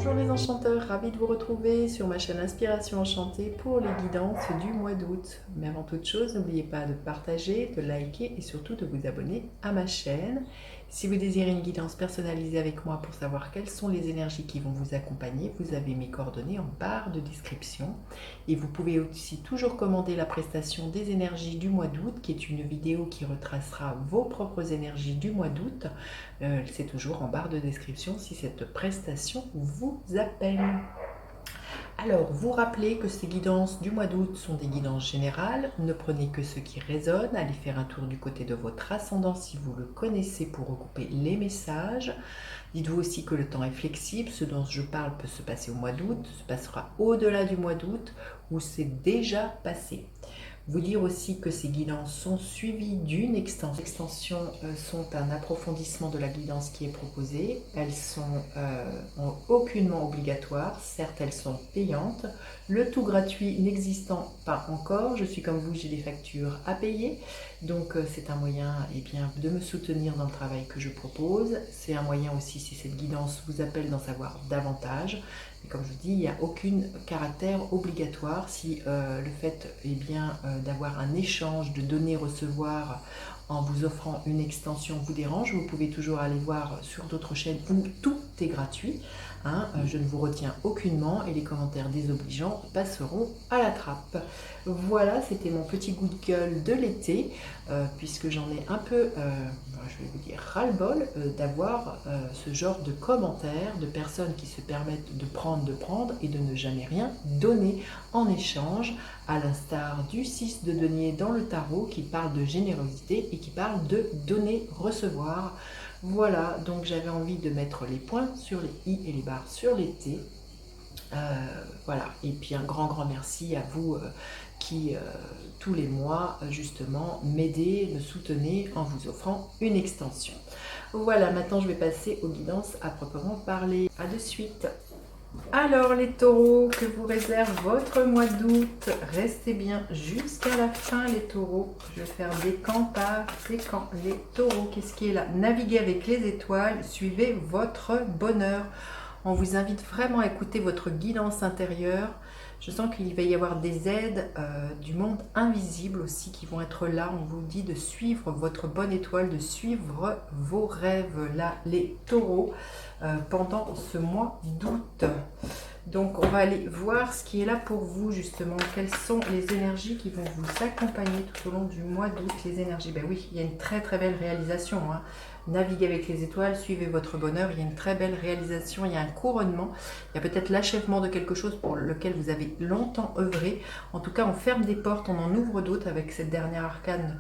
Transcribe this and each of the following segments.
Bonjour les enchanteurs, ravi de vous retrouver sur ma chaîne Inspiration Enchantée pour les guidances du mois d'août. Mais avant toute chose, n'oubliez pas de partager, de liker et surtout de vous abonner à ma chaîne. Si vous désirez une guidance personnalisée avec moi pour savoir quelles sont les énergies qui vont vous accompagner, vous avez mes coordonnées en barre de description. Et vous pouvez aussi toujours commander la prestation des énergies du mois d'août, qui est une vidéo qui retracera vos propres énergies du mois d'août. C'est toujours en barre de description si cette prestation vous appelle. Alors, vous rappelez que ces guidances du mois d'août sont des guidances générales. Ne prenez que ce qui résonne. Allez faire un tour du côté de votre ascendant si vous le connaissez pour recouper les messages. Dites-vous aussi que le temps est flexible. Ce dont je parle peut se passer au mois d'août, se passera au-delà du mois d'août ou c'est déjà passé. Vous dire aussi que ces guidances sont suivies d'une extension. Les extensions sont un approfondissement de la guidance qui est proposée. Elles sont aucunement obligatoires. Certes, elles sont payantes. Le tout gratuit n'existant pas encore. Je suis comme vous, j'ai des factures à payer. Donc, c'est un moyen de me soutenir dans le travail que je propose. C'est un moyen aussi, si cette guidance vous appelle, d'en savoir davantage. Et comme je vous dis, il n'y a aucun caractère obligatoire. Si le fait d'avoir un échange de donner-recevoir en vous offrant une extension vous dérange, vous pouvez toujours aller voir sur d'autres chaînes où tout est gratuit. Je ne vous retiens aucunement et les commentaires désobligeants passeront à la trappe. Voilà, c'était mon petit coup de gueule de l'été, puisque j'en ai un peu, je vais vous dire, ras-le-bol d'avoir ce genre de commentaires de personnes qui se permettent de prendre et de ne jamais rien donner en échange, à l'instar du 6 de denier dans le tarot qui parle de générosité et qui parle de donner-recevoir. Voilà, donc j'avais envie de mettre les points sur les i et les barres sur les t. Voilà, et puis un grand merci à vous qui tous les mois justement m'aidez, me soutenez en vous offrant une extension. Voilà, maintenant je vais passer aux guidances à proprement parler. À de suite. Alors les taureaux, que vous réserve votre mois d'août? Restez bien jusqu'à la fin les taureaux. Je vais faire des camps par des camps. Les taureaux, qu'est-ce qui est là? Naviguez avec les étoiles, suivez votre bonheur. On vous invite vraiment à écouter votre guidance intérieure. Je sens qu'il va y avoir des aides du monde invisible aussi qui vont être là. On vous dit de suivre votre bonne étoile, de suivre vos rêves là, les taureaux, pendant ce mois d'août. Donc on va aller voir ce qui est là pour vous justement. Quelles sont les énergies qui vont vous accompagner tout au long du mois d'août? Les énergies, ben oui, il y a une très belle réalisation. Naviguez avec les étoiles, suivez votre bonheur. Il y a une très belle réalisation, il y a un couronnement. Il y a peut-être l'achèvement de quelque chose pour lequel vous avez longtemps œuvré. En tout cas, on ferme des portes, on en ouvre d'autres avec cette dernière arcane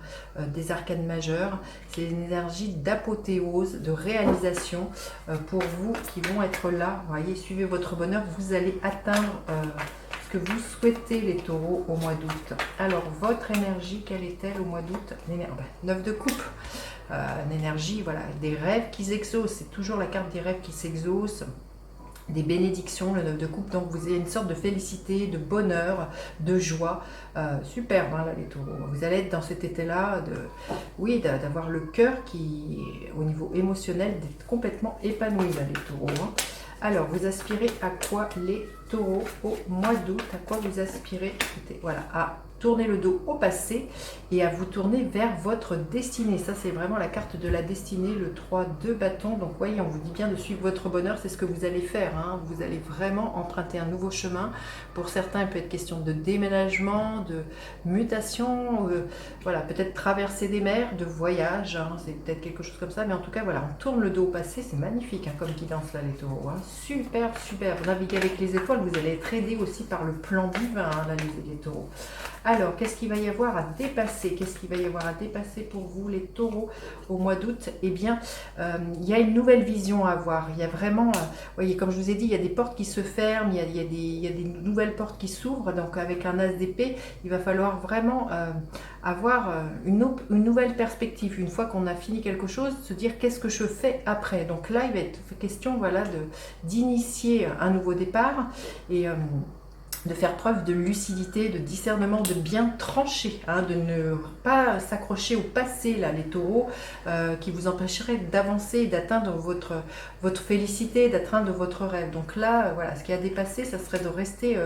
des arcanes majeures. C'est une énergie d'apothéose, de réalisation pour vous qui vont être là. Vous voyez, suivez votre bonheur, vous allez atteindre ce que vous souhaitez les taureaux au mois d'août. Alors, votre énergie, quelle est-elle au mois d'août? 9 de coupe. Une énergie, voilà, des rêves qui s'exaucent. C'est toujours la carte des rêves qui s'exaucent. Des bénédictions, le 9 de coupe, donc vous avez une sorte de félicité, de bonheur, de joie, superbe là les taureaux. Vous allez être dans cet été-là, d'avoir le cœur qui, au niveau émotionnel, d'être complètement épanoui là les taureaux. Alors, vous aspirez à quoi les taureaux au mois d'août? À quoi vous aspirez? Voilà, à tourner le dos au passé et à vous tourner vers votre destinée. Ça, c'est vraiment la carte de la destinée, le 3 de bâton. Donc, voyez, on vous dit bien de suivre votre bonheur. C'est ce que vous allez faire. Vous allez vraiment emprunter un nouveau chemin. Pour certains, il peut être question de déménagement, de mutation, voilà, peut-être traverser des mers, de voyage. C'est peut-être quelque chose comme ça. Mais en tout cas, voilà, on tourne le dos au passé. C'est magnifique comme guidance là, les taureaux. Super, super. Naviguez avec les étoiles. Vous allez être aidé aussi par le plan divin, là, les taureaux. Alors, qu'est-ce qu'il va y avoir à dépasser? Qu'est-ce qu'il va y avoir à dépasser pour vous, les taureaux, au mois d'août? Eh bien, il y a une nouvelle vision à avoir. Il y a vraiment, voyez, comme je vous ai dit, il y a des portes qui se ferment, il y a des nouvelles portes qui s'ouvrent. Donc, avec un as d'épée, il va falloir vraiment avoir une nouvelle perspective. Une fois qu'on a fini quelque chose, se dire qu'est-ce que je fais après? Donc là, il va être question, voilà, d'initier un nouveau départ et de faire preuve de lucidité, de discernement, de bien trancher, hein, de ne pas s'accrocher au passé, là, les taureaux, qui vous empêcherait d'avancer, d'atteindre votre félicité, d'atteindre votre rêve. Donc là, voilà, ce qui a dépassé, ça serait de rester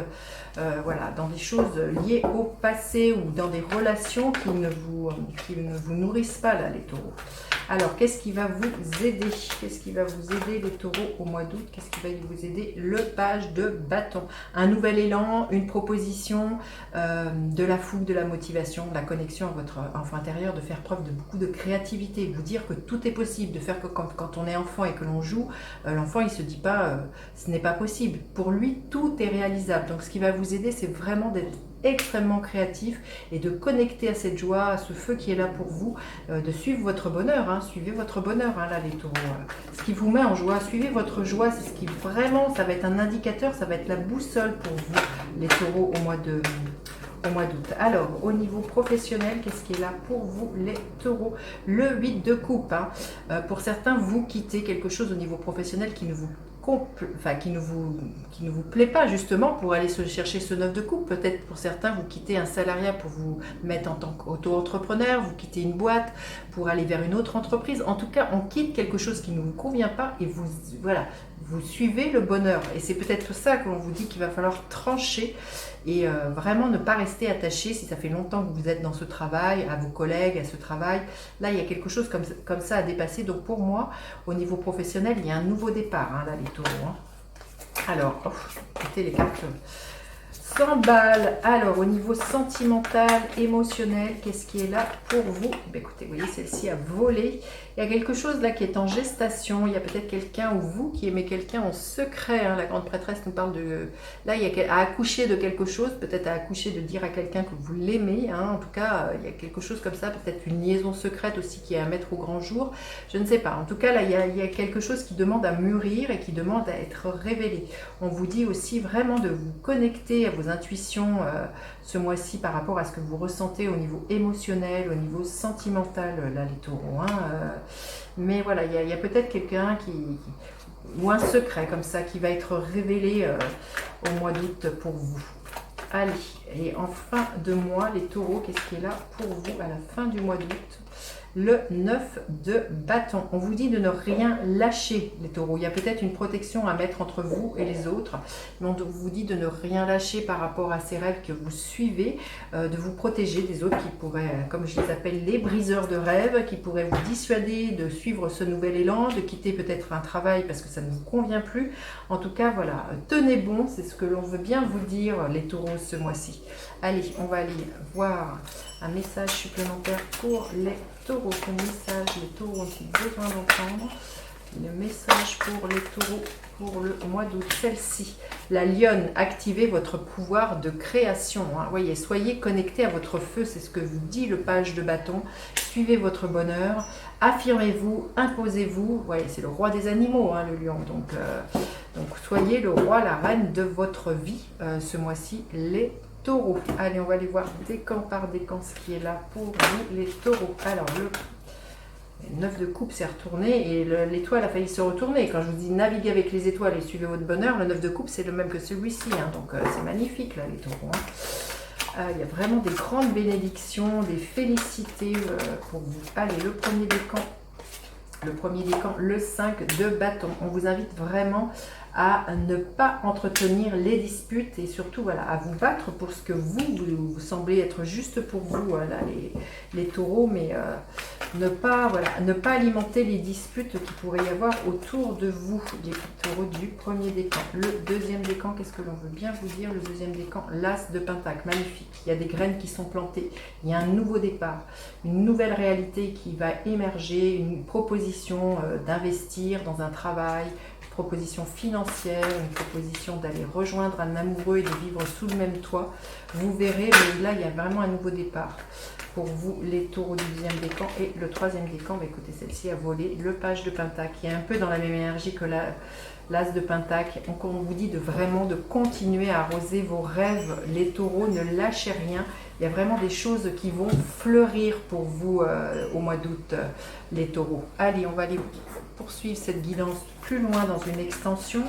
voilà, dans des choses liées au passé ou dans des relations qui ne vous nourrissent pas, là, les taureaux. Alors, qu'est-ce qui va vous aider? Qu'est-ce qui va vous aider, les taureaux, au mois d'août? Qu'est-ce qui va vous aider? Le page de bâton. Un nouvel élan, une proposition, de la fougue, de la motivation, de la connexion à votre enfant intérieur, de faire preuve de beaucoup de créativité, vous dire que tout est possible, de faire que quand on est enfant et que l'on joue, l'enfant il se dit pas ce n'est pas possible. Pour lui, tout est réalisable. Donc, ce qui va vous aider, c'est vraiment d'être extrêmement créatif et de connecter à cette joie, à ce feu qui est là pour vous, de suivre votre bonheur, hein, suivez votre bonheur, hein, là les taureaux, ce qui vous met en joie, suivez votre joie, c'est ce qui vraiment, ça va être un indicateur, ça va être la boussole pour vous, les taureaux, au mois d'août. Alors, au niveau professionnel, qu'est-ce qui est là pour vous, les taureaux? Le 8 de coupe, hein. Pour certains, vous quittez quelque chose au niveau professionnel qui ne vous qui ne vous plaît pas, justement, pour aller se chercher ce 9 de coupe. Peut-être pour certains, vous quittez un salariat pour vous mettre en tant qu'auto-entrepreneur, vous quittez une boîte pour aller vers une autre entreprise. En tout cas, on quitte quelque chose qui ne vous convient pas et vous, voilà, vous suivez le bonheur. Et c'est peut-être ça que l'on vous dit qu'il va falloir trancher et vraiment ne pas rester attaché si ça fait longtemps que vous êtes dans ce travail, à vos collègues, à ce travail. Là, il y a quelque chose comme ça à dépasser. Donc pour moi, au niveau professionnel, il y a un nouveau départ, hein, là les taureaux. Hein. Alors, écoutez les cartes. 100 balles. Alors, au niveau sentimental, émotionnel, qu'est-ce qui est là pour vous? Ben, écoutez, vous voyez, celle-ci a volé. Il y a quelque chose là qui est en gestation. Il y a peut-être quelqu'un ou vous qui aimez quelqu'un en secret. Hein. La grande prêtresse nous parle de... Là, il y a à accoucher de quelque chose. Peut-être à accoucher de dire à quelqu'un que vous l'aimez. Hein. En tout cas, il y a quelque chose comme ça. Peut-être une liaison secrète aussi qui est à mettre au grand jour. Je ne sais pas. En tout cas, là, il y a quelque chose qui demande à mûrir et qui demande à être révélé. On vous dit aussi vraiment de vous connecter à vos intuitions ce mois-ci par rapport à ce que vous ressentez au niveau émotionnel, au niveau sentimental, là, les taureaux. Hein. Mais voilà, il y a peut-être quelqu'un ou un secret comme ça qui va être révélé au mois d'août pour vous. Allez, et en fin de mois, les taureaux, qu'est-ce qui est là pour vous à la fin du mois d'août? Le 9 de bâton. On vous dit de ne rien lâcher, les taureaux. Il y a peut-être une protection à mettre entre vous et les autres. Mais on vous dit de ne rien lâcher par rapport à ces rêves que vous suivez, de vous protéger des autres qui pourraient, comme je les appelle, les briseurs de rêves, qui pourraient vous dissuader de suivre ce nouvel élan, de quitter peut-être un travail parce que ça ne vous convient plus. En tout cas, voilà, tenez bon, c'est ce que l'on veut bien vous dire, les taureaux, ce mois-ci. Allez, on va aller voir un message supplémentaire pour les taureaux. Quel message les taureaux ont-ils besoin d'entendre? Le message pour les taureaux pour le mois d'août. Celle-ci, la lionne, activez votre pouvoir de création. Hein. Voyez, soyez connectés à votre feu, c'est ce que vous dit le page de bâton. Suivez votre bonheur, affirmez-vous, imposez-vous. Voyez, c'est le roi des animaux, hein, le lion. Donc soyez le roi, la reine de votre vie ce mois-ci, les taureaux. Allez, on va aller voir décan par décan ce qui est là pour vous, les taureaux. Alors, le 9 de coupe s'est retourné et l'étoile a failli se retourner. Quand je vous dis naviguer avec les étoiles et suivez votre bonheur, le 9 de coupe c'est le même que celui-ci. Hein, donc c'est magnifique là, les taureaux. Hein. Il y a vraiment des grandes bénédictions, des félicités pour vous. Allez, le premier décan. Le premier décan, le 5 de bâton. On vous invite vraiment à ne pas entretenir les disputes et surtout voilà, à vous battre pour ce que vous semblez être juste pour vous, voilà, les taureaux, mais ne pas alimenter les disputes qu'il pourrait y avoir autour de vous, les taureaux du premier décan. Le deuxième décan, qu'est-ce que l'on veut bien vous dire? Le deuxième décan, l'as de pentacle, magnifique. Il y a des graines qui sont plantées, il y a un nouveau départ, une nouvelle réalité qui va émerger, une proposition d'investir dans un travail, proposition financière, une proposition d'aller rejoindre un amoureux et de vivre sous le même toit. Vous verrez, mais là, il y a vraiment un nouveau départ pour vous, les taureaux du deuxième décan. Et le troisième décan, bah, écoutez, celle-ci a volé le page de pentacle, qui est un peu dans la même énergie que l'as de pentacle. Donc, on vous dit vraiment de continuer à arroser vos rêves, les taureaux, ne lâchez rien. Il y a vraiment des choses qui vont fleurir pour vous au mois d'août, les taureaux. Allez, on va aller poursuivre cette guidance plus loin dans une extension.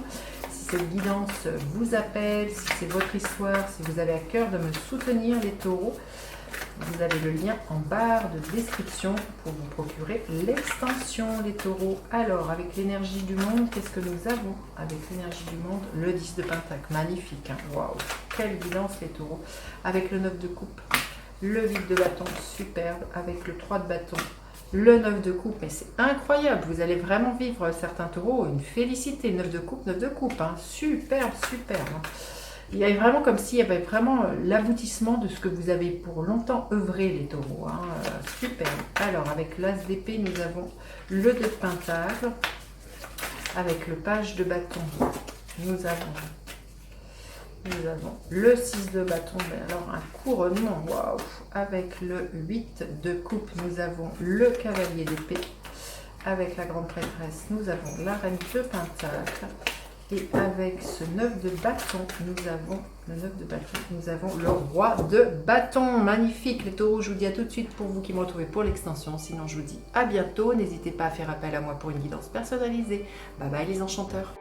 cette guidance vous appelle, si c'est votre histoire, si vous avez à cœur de me soutenir les taureaux, vous avez le lien en barre de description pour vous procurer l'extension les taureaux. Alors, avec l'énergie du monde, qu'est-ce que nous avons? Avec l'énergie du monde, le 10 de Pentacle, magnifique. Hein. Waouh, quelle guidance les taureaux. Avec le 9 de coupe, le 8 de bâton, superbe. Avec le 3 de bâton, le 9 de coupe, mais c'est incroyable. Vous allez vraiment vivre, certains taureaux, une félicité. 9 de coupe, hein. Superbe, superbe. Hein. Il y a vraiment comme s'il y avait vraiment l'aboutissement de ce que vous avez pour longtemps œuvré les taureaux. Hein. Super. Alors avec l'as d'épée, nous avons le 2 de pentacle. Avec le page de bâton, nous avons le 6 de bâton. Alors un couronnement. Waouh. Avec le 8 de coupe, nous avons le cavalier d'épée. Avec la grande prêtresse, nous avons la reine de pentacle. Et avec ce 9 de bâton, nous avons le roi de bâton. Magnifique les taureaux, je vous dis à tout de suite pour vous qui me retrouvez pour l'extension. Sinon, je vous dis à bientôt. N'hésitez pas à faire appel à moi pour une guidance personnalisée. Bye bye les enchanteurs.